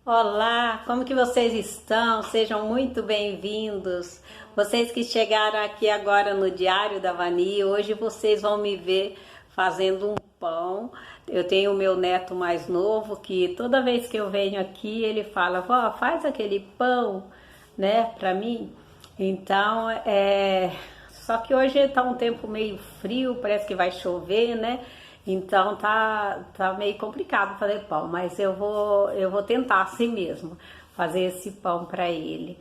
Olá, como que vocês estão? Sejam muito bem-vindos. Vocês que chegaram aqui agora no Diário da Vani, hoje vocês vão me ver fazendo um pão. Eu tenho o meu neto mais novo que toda vez que eu venho aqui ele fala: "Vó, faz aquele pão, né, para mim". Então, só que hoje tá um tempo meio frio, parece que vai chover, né? Então tá meio complicado fazer pão, mas eu vou tentar assim mesmo, fazer esse pão para ele.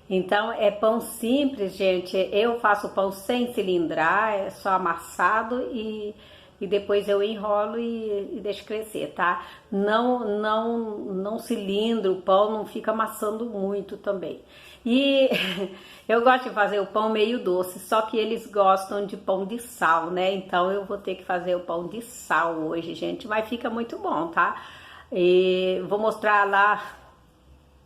Então é pão simples, gente. Eu faço pão sem cilindrar, é só amassado e depois eu enrolo e deixo crescer, tá? Não cilindro, o pão não fica amassando muito também. E eu gosto de fazer o pão meio doce, só que eles gostam de pão de sal, né? Então eu vou ter que fazer o pão de sal hoje, gente, mas fica muito bom, tá? E vou mostrar lá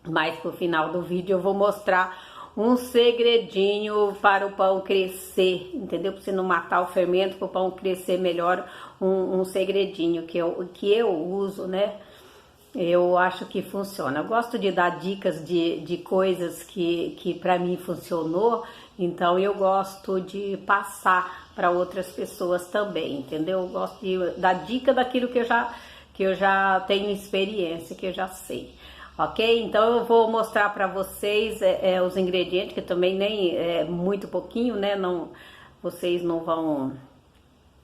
mais pro final do vídeo, eu vou mostrar um segredinho para o pão crescer, entendeu? Para você não matar o fermento, para o pão crescer melhor, um segredinho que eu uso, né? Eu acho que funciona. Eu gosto de dar dicas de coisas que para mim funcionou, então eu gosto de passar para outras pessoas também, entendeu? Eu gosto de dar dica daquilo que eu já tenho experiência, que eu já sei. Ok? Então eu vou mostrar para vocês os ingredientes, que também nem é muito pouquinho, né? Não, vocês não vão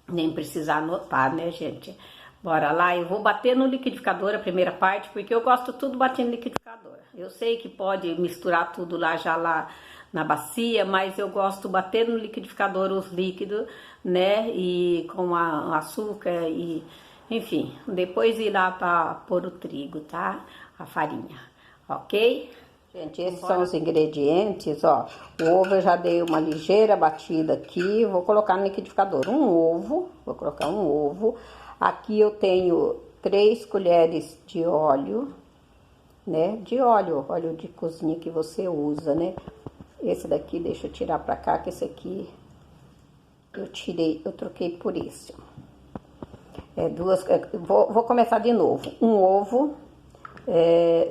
nem precisar anotar, né, gente? Bora lá, eu vou bater no liquidificador a primeira parte, porque eu gosto tudo batendo no liquidificador. Eu sei que pode misturar tudo lá na bacia, mas eu gosto bater no liquidificador os líquidos, né? E com açúcar e enfim, depois ir lá para pôr o trigo, tá? A farinha, ok? Gente, esses são os ingredientes, ó. O ovo eu já dei uma ligeira batida aqui, vou colocar no liquidificador. Vou colocar um ovo. Aqui eu tenho 3 colheres de óleo, né? Óleo de cozinha que você usa, né? Esse daqui, deixa eu tirar pra cá, que esse aqui eu troquei por esse. Vou começar de novo. Um ovo,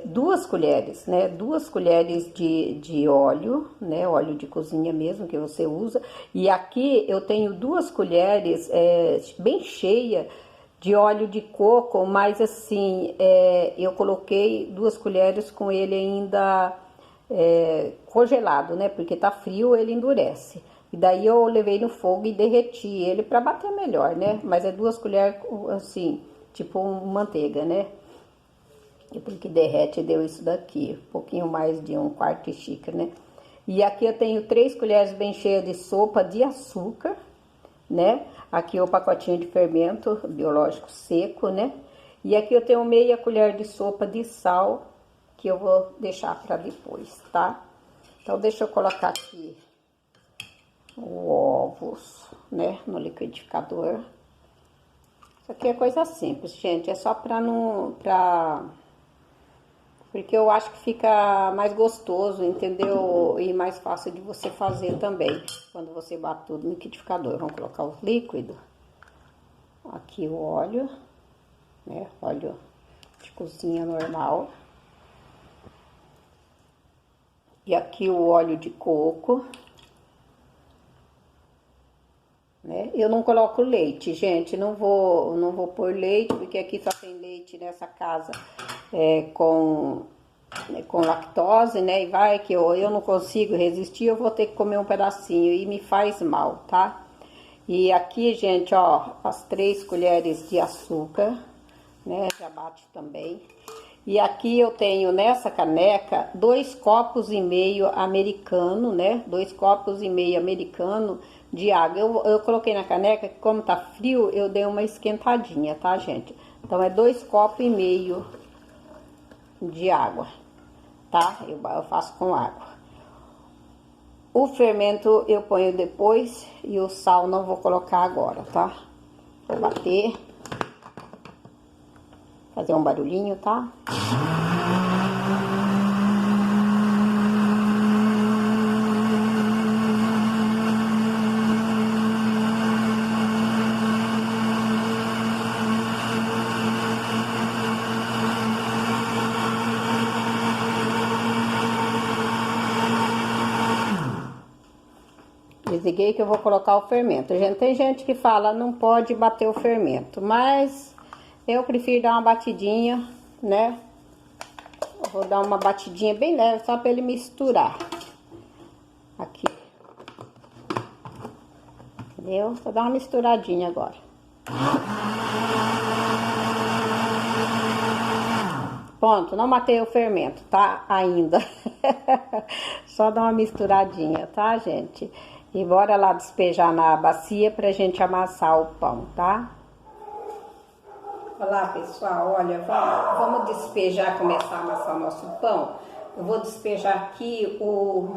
2 colheres, né? 2 colheres de óleo, né? Óleo de cozinha mesmo que você usa. E aqui eu tenho 2 colheres bem cheia de óleo de coco, mas assim, eu coloquei 2 colheres com ele ainda congelado, né? Porque tá frio, ele endurece. E daí eu levei no fogo e derreti ele para bater melhor, né? Mas é 2 colheres assim, tipo manteiga, né? Depois que derrete, deu isso daqui, um pouquinho mais de 1/4 de xícara, né? E aqui eu tenho 3 colheres bem cheias de sopa de açúcar, né? Aqui o pacotinho de fermento biológico seco, né? E aqui eu tenho meia colher de sopa de sal, que eu vou deixar para depois, tá? Então, deixa eu colocar aqui os ovos, né? No liquidificador. Isso aqui é coisa simples, gente. É só porque eu acho que fica mais gostoso, entendeu? E mais fácil de você fazer também, quando você bate tudo no liquidificador. Vamos colocar os líquidos. Aqui o óleo, né? Óleo de cozinha normal. E aqui o óleo de coco. Né? Eu não coloco leite, gente. Não vou pôr leite, porque aqui só tem leite nessa casa com lactose, né? E vai que eu não consigo resistir, eu vou ter que comer um pedacinho e me faz mal, tá? E aqui, gente, ó, as 3 colheres de açúcar, né? Já bate também. E aqui eu tenho nessa caneca 2,5 copos americano, né? 2,5 copos americano de água. Eu coloquei na caneca, que como tá frio, eu dei uma esquentadinha, tá, gente? Então, é 2,5 copos de água, tá? Eu faço com água. O fermento eu ponho depois e o sal não vou colocar agora, tá? Vou bater. Fazer um barulhinho, tá? desliguei que eu vou colocar o fermento. Gente, tem gente que fala não pode bater o fermento, mas eu prefiro dar uma batidinha, né? Eu vou dar uma batidinha bem leve, só para ele misturar. Aqui. Entendeu? Vou dar uma misturadinha agora. Pronto, não matei o fermento, tá? Ainda. Só dar uma misturadinha, tá, gente? E bora lá despejar na bacia pra gente amassar o pão, tá? Olá, pessoal, olha, vamos despejar, começar a amassar o nosso pão. Eu vou despejar aqui vou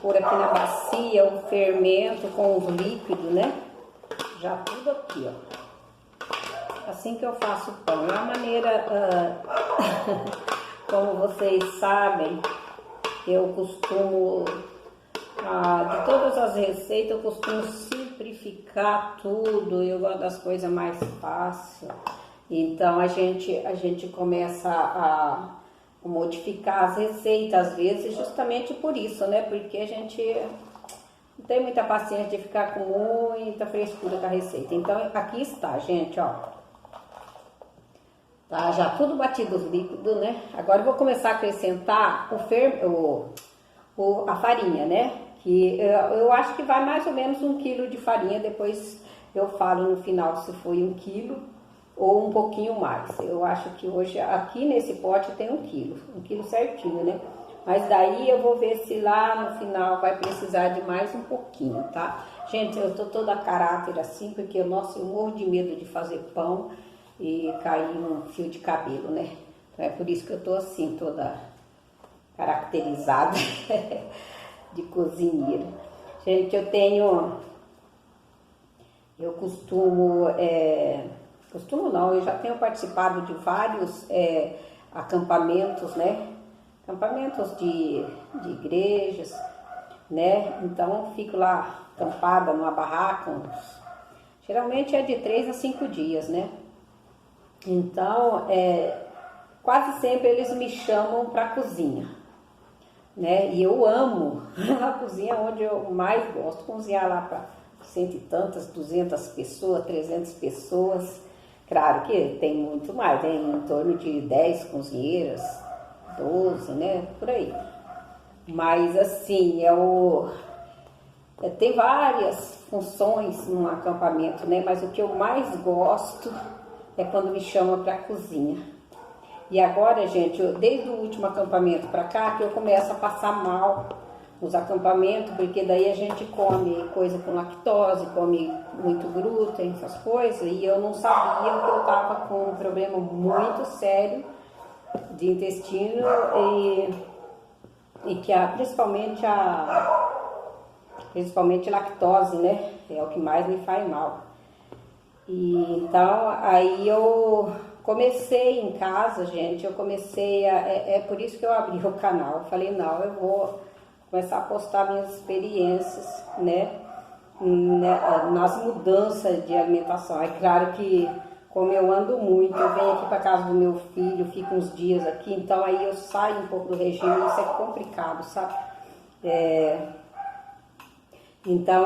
pôr aqui na bacia o fermento com os líquidos, né? Já tudo aqui, ó. Assim que eu faço o pão. É uma maneira, como vocês sabem, eu costumo, de todas as receitas, eu costumo simplificar tudo. Eu gosto das coisas mais fáceis. Então, a gente começa a modificar as receitas, às vezes, justamente por isso, né? Porque a gente não tem muita paciência de ficar com muita frescura com a receita. Então, aqui está, gente, ó. Tá, já tudo batido os líquidos, né? Agora eu vou começar a acrescentar a farinha, né? Que eu acho que vai mais ou menos 1 quilo de farinha. Depois eu falo no final se foi 1 quilo ou um pouquinho mais. Eu acho que hoje aqui nesse pote tem 1 quilo. 1 quilo certinho, né? Mas daí eu vou ver se lá no final vai precisar de mais um pouquinho, tá? Gente, eu tô toda a caráter assim, porque, nossa, eu morro de medo de fazer pão e cair num fio de cabelo, né? Então é por isso que eu tô assim, toda caracterizada de cozinheira. Gente, eu costumo não, eu já tenho participado de vários acampamentos, né? Acampamentos de igrejas, né? Então eu fico lá acampada numa barraca, geralmente é de 3 a 5 dias, né? Então, quase sempre eles me chamam para a cozinha, né? E eu amo a cozinha, onde eu mais gosto de cozinhar lá para 100 e tantas, 200 pessoas, 300 pessoas. Claro que tem muito mais, tem em torno de 10 cozinheiras, 12, né? Por aí. Mas assim, tem várias funções num acampamento, né? Mas o que eu mais gosto é quando me chamam para a cozinha. E agora, gente, desde o último acampamento para cá, que eu começo a passar mal nos acampamentos, porque daí a gente come coisa com lactose, come muito glúten, essas coisas, e eu não sabia que eu estava com um problema muito sério de intestino e que principalmente lactose, né? É o que mais me faz mal. E então, aí eu comecei em casa, gente, é por isso que eu abri o canal. Eu falei, não, eu vou começar a postar minhas experiências, né, nas mudanças de alimentação. É claro que, como eu ando muito, eu venho aqui para casa do meu filho, fico uns dias aqui, então aí eu saio um pouco do regime, isso é complicado, sabe? Então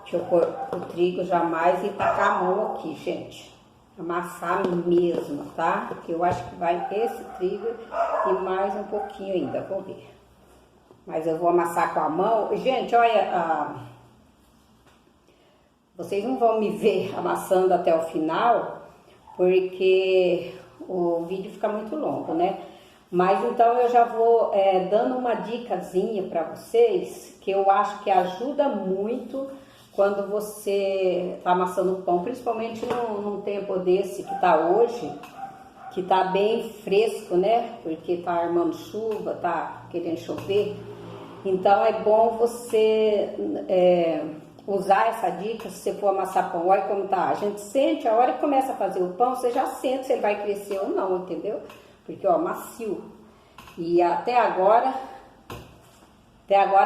deixa eu pôr o trigo jamais e tacar a mão aqui, gente. Amassar mesmo, tá? Porque eu acho que vai esse trigo e mais um pouquinho ainda, vou ver. Mas eu vou amassar com a mão. Gente, olha, vocês não vão me ver amassando até o final, porque o vídeo fica muito longo, né? Mas então eu já vou dando uma dicasinha para vocês, que eu acho que ajuda muito quando você está amassando pão, principalmente num tempo desse que está hoje, que está bem fresco, né? Porque está armando chuva, está querendo chover. Então é bom você usar essa dica se você for amassar pão. Olha como tá. A gente sente, a hora que começa a fazer o pão, você já sente se ele vai crescer ou não, entendeu? Porque, ó, macio. E até agora,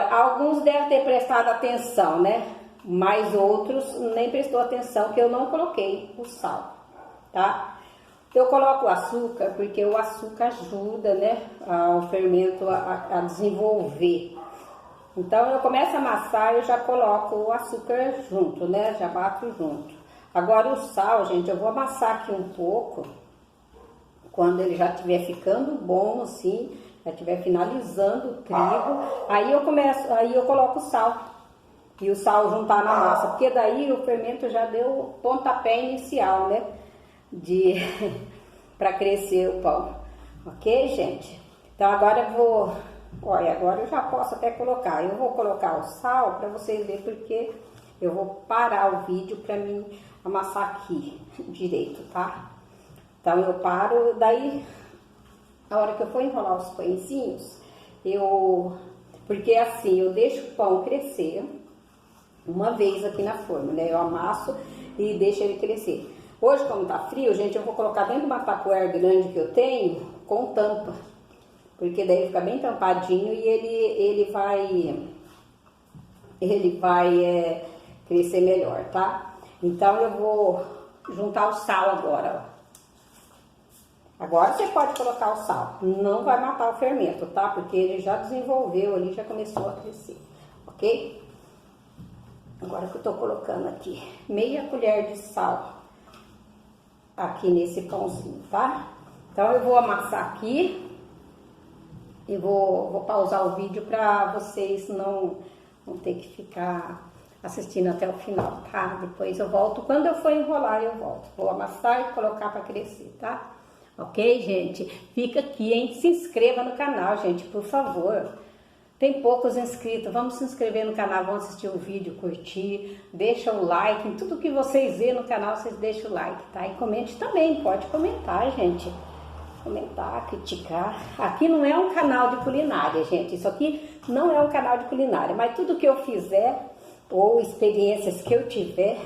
alguns devem ter prestado atenção, né? Mas outros nem prestou atenção que eu não coloquei o sal, tá? Eu coloco o açúcar porque o açúcar ajuda, né, o fermento a desenvolver. Então eu começo a amassar, eu já coloco o açúcar junto, né, já bato junto. Agora o sal, gente, eu vou amassar aqui um pouco, quando ele já estiver ficando bom, assim, já estiver finalizando o trigo, aí eu coloco o sal. E o sal juntar na massa, porque daí o fermento já deu o pontapé inicial, né, para crescer o pão. Ok, gente? Então agora eu vou, olha, agora eu já posso até colocar. Eu vou colocar o sal para vocês verem, porque eu vou parar o vídeo para mim amassar aqui direito, tá? Então eu paro, daí a hora que eu for enrolar os pãezinhos, porque assim, eu deixo o pão crescer uma vez aqui na forma, né? Eu amasso e deixo ele crescer. Hoje, como tá frio, gente, eu vou colocar dentro de uma tapoeira grande que eu tenho, com tampa. Porque daí fica bem tampadinho e ele vai crescer melhor, tá? Então eu vou juntar o sal agora, ó. Agora você pode colocar o sal. Não vai matar o fermento, tá? Porque ele já desenvolveu ali, já começou a crescer, ok? Agora que eu tô colocando aqui meia colher de sal aqui nesse pãozinho, tá? Então eu vou amassar aqui e vou pausar o vídeo para vocês não ter que ficar assistindo até o final, tá? Depois eu volto, quando eu for enrolar eu volto. Vou amassar e colocar para crescer, tá? Ok, gente? Fica aqui, hein? Se inscreva no canal, gente, por favor. Tem poucos inscritos, vamos se inscrever no canal, vamos assistir o vídeo, curtir, deixa o like, em tudo que vocês vêem no canal, vocês deixam o like, tá? E comente também, pode comentar, gente. Comentar, criticar. Aqui não é um canal de culinária, gente, isso aqui não é um canal de culinária, mas tudo que eu fizer, ou experiências que eu tiver,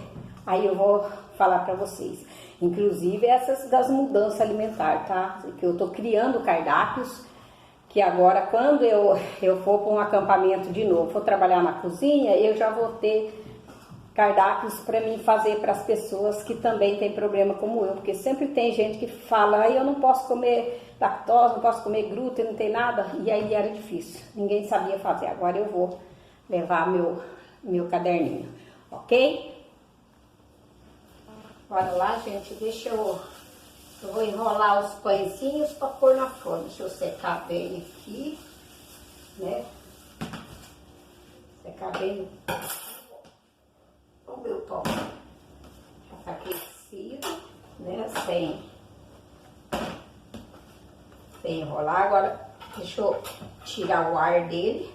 aí eu vou falar pra vocês. Inclusive essas das mudanças alimentares, tá? Que eu tô criando cardápios, que agora quando eu for para um acampamento de novo, for trabalhar na cozinha, eu já vou ter cardápios para mim fazer para as pessoas que também têm problema como eu, porque sempre tem gente que fala, eu não posso comer lactose, não posso comer glúten, não tem nada, e aí era difícil, ninguém sabia fazer. Agora eu vou levar meu caderninho, ok? Bora lá, gente, eu vou enrolar os pãezinhos para pôr na forma. Deixa eu secar bem aqui, né? Secar bem o meu pão. Já tá aquecido, né? Sem enrolar. Agora, deixa eu tirar o ar dele.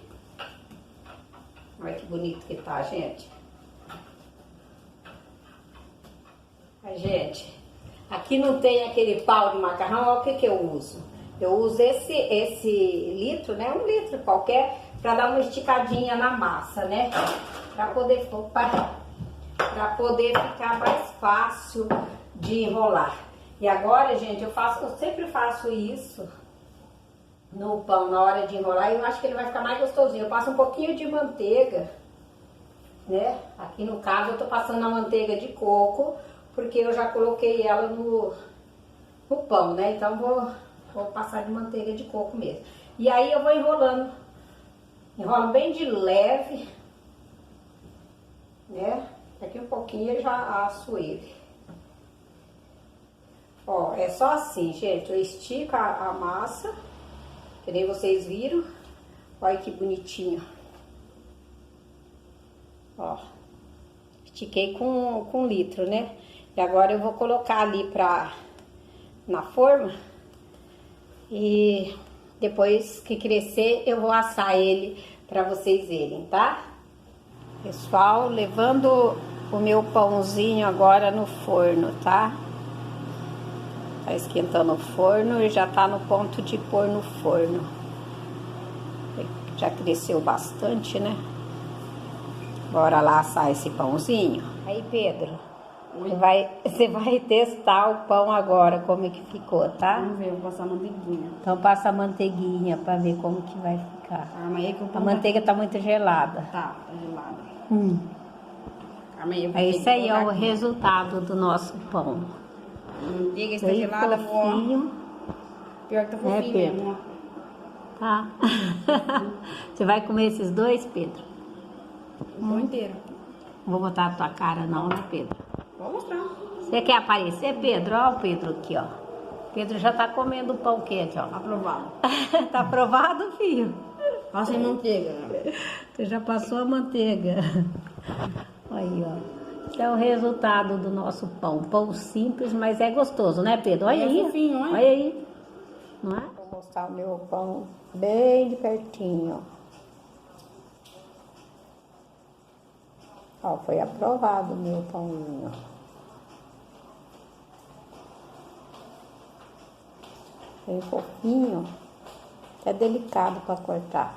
Olha que bonito que tá, gente. A gente... Aqui não tem aquele pau de macarrão, olha o que eu uso. Eu uso esse litro, né? 1 litro qualquer, para dar uma esticadinha na massa, né? Para poder ficar mais fácil de enrolar. E agora, gente, eu sempre faço isso no pão na hora de enrolar e eu acho que ele vai ficar mais gostosinho. Eu passo um pouquinho de manteiga, né? Aqui no caso eu tô passando a manteiga de coco, porque eu já coloquei ela no pão, né? Então vou passar de manteiga de coco mesmo. E aí eu vou enrolando. Enrolo bem de leve, né? Daqui um pouquinho eu já asso ele. Ó, é só assim, gente. Eu estico a massa, que nem vocês viram. Olha que bonitinho. Ó, estiquei com litro, né? E agora eu vou colocar ali na forma e depois que crescer eu vou assar ele para vocês verem, tá? Pessoal, levando o meu pãozinho agora no forno, tá? Tá esquentando o forno e já tá no ponto de pôr no forno. Já cresceu bastante, né? Bora lá assar esse pãozinho. Aí, Pedro... Você vai testar o pão agora, como é que ficou, tá? Vamos ver, eu vou passar a manteiguinha. Então passa a manteiguinha pra ver como que vai ficar. Calma aí que o pão a manteiga tá muito gelada. Tá gelada. Calma aí, é isso aí, ó, o resultado do nosso pão. Manteiga está bem gelada, ó. fofinho. Pior que tá fofinho Pedro? mesmo, ó. Tá? Você vai comer esses dois, Pedro? O pão inteiro. Não vou botar a tua cara não, né, Pedro? Vou mostrar. Você quer aparecer, Pedro? Ó o Pedro aqui, ó. Pedro já tá comendo o pão quente, ó. Aprovado. Tá aprovado, filho? Passa em manteiga. Você já passou a manteiga. Aí, ó. Esse é o resultado do nosso pão. Pão simples, mas é gostoso, né, Pedro? Olha É aí. fofinho, olha. Olha aí. Não é? Vou mostrar o meu pão bem de pertinho. Ó, foi aprovado o meu pãozinho. Bem fofinho. É delicado para cortar.